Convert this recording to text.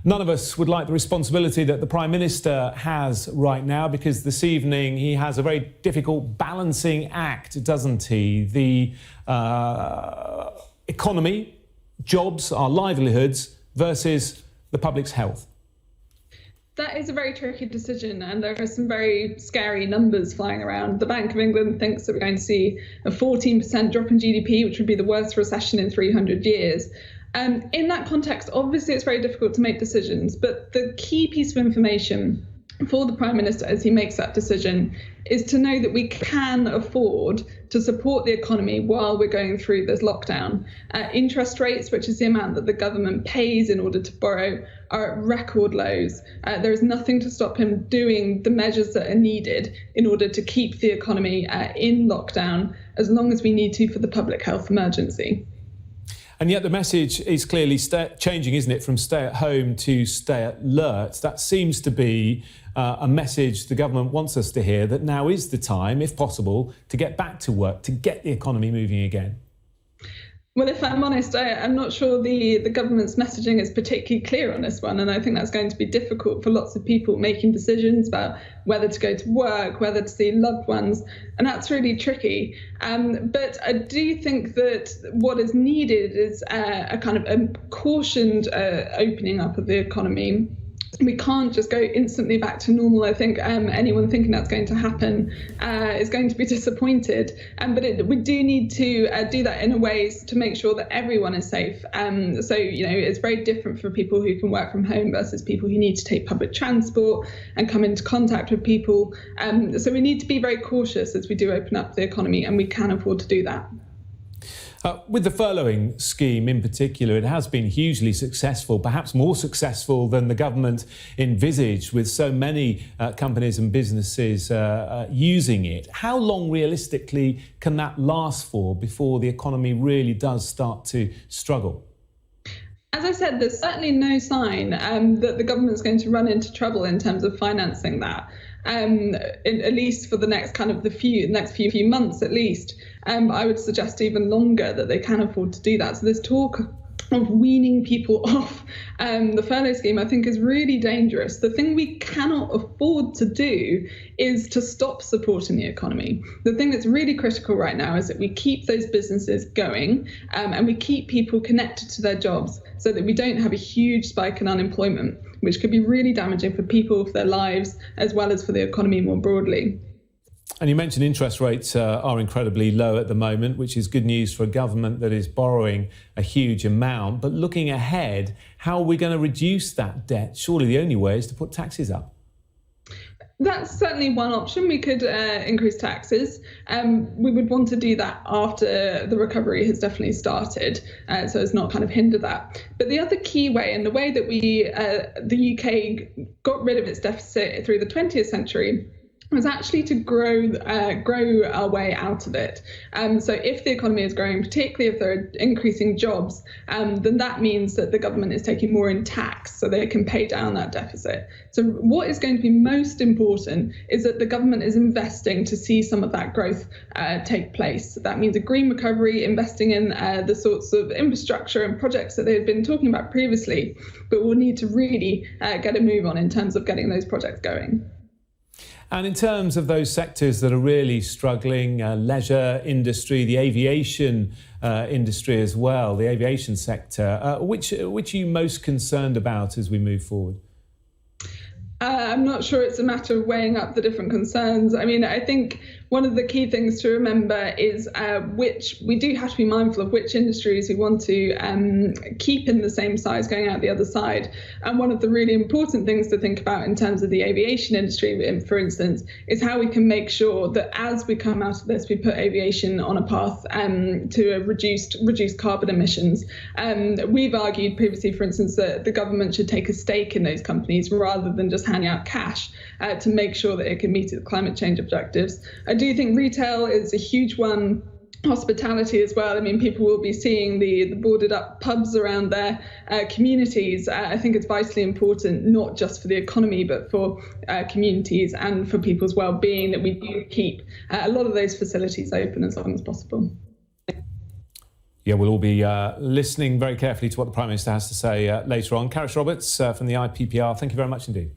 None of us would like the responsibility that the Prime Minister has right now, because this evening he has a very difficult balancing act, doesn't he? The economy, jobs, our livelihoods versus the public's health. That is a very tricky decision, and there are some very scary numbers flying around. The Bank of England thinks that we're going to see a 14% drop in GDP, which would be the worst recession in 300 years. In that context, obviously, it's very difficult to make decisions, but the key piece of information for the Prime Minister as he makes that decision is to know that we can afford to support the economy while we're going through this lockdown. Interest rates, which is the amount that the government pays in order to borrow, are at record lows. There is nothing to stop him doing the measures that are needed in order to keep the economy in lockdown as long as we need to for the public health emergency. And yet the message is clearly changing, isn't it, from stay at home to stay alert. That seems to be a message the government wants us to hear, that now is the time, if possible, to get back to work, to get the economy moving again. Well, if I'm honest, I'm not sure the government's messaging is particularly clear on this one. And I think that's going to be difficult for lots of people making decisions about whether to go to work, whether to see loved ones. And that's really tricky. But I do think that what is needed is a kind of a cautioned opening up of the economy. We can't just go instantly back to normal. I think anyone thinking that's going to happen is going to be disappointed. But we do need to do that in a way to make sure that everyone is safe. So, it's very different for people who can work from home versus people who need to take public transport and come into contact with people. So we need to be very cautious as we do open up the economy, and we can afford to do that. With the furloughing scheme in particular, it has been hugely successful, perhaps more successful than the government envisaged, with so many companies and businesses using it. How long realistically can that last for before the economy really does start to struggle? As I said, there's certainly no sign that the government's going to run into trouble in terms of financing that. At least for the next next few months at least. I would suggest even longer that they can afford to do that. So this talk of weaning people off the furlough scheme, I think, is really dangerous. The thing we cannot afford to do is to stop supporting the economy. The thing that's really critical right now is that we keep those businesses going and we keep people connected to their jobs so that we don't have a huge spike in unemployment, which could be really damaging for people, for their lives, as well as for the economy more broadly. And you mentioned interest rates are incredibly low at the moment, which is good news for a government that is borrowing a huge amount. But looking ahead, how are we going to reduce that debt? Surely the only way is to put taxes up. That's certainly one option. We could increase taxes. We would want to do that after the recovery has definitely started, so as not kind of hinder that. But the other key way, and the way that the UK got rid of its deficit through the 20th century, was actually to grow our way out of it. So if the economy is growing, particularly if there are increasing jobs, then that means that the government is taking more in tax so they can pay down that deficit. So what is going to be most important is that the government is investing to see some of that growth take place. That means a green recovery, investing in the sorts of infrastructure and projects that they've been talking about previously, but we'll need to really get a move on in terms of getting those projects going. And in terms of those sectors that are really struggling, leisure industry, the aviation industry as well, the aviation sector, which are you most concerned about as we move forward? I'm not sure it's a matter of weighing up the different concerns. I mean, I think one of the key things to remember is we do have to be mindful of which industries we want to keep in the same size going out the other side. And one of the really important things to think about in terms of the aviation industry, for instance, is how we can make sure that as we come out of this, we put aviation on a path to a reduced carbon emissions. We've argued previously, for instance, that the government should take a stake in those companies rather than just handing out cash to make sure that it can meet its climate change objectives. I do think retail is a huge one. Hospitality as well. I mean, people will be seeing the boarded up pubs around their communities. I think it's vitally important, not just for the economy, but for communities and for people's well-being, that we do keep a lot of those facilities open as long as possible. Yeah, we'll all be listening very carefully to what the Prime Minister has to say later on. Carys Roberts from the IPPR, thank you very much indeed.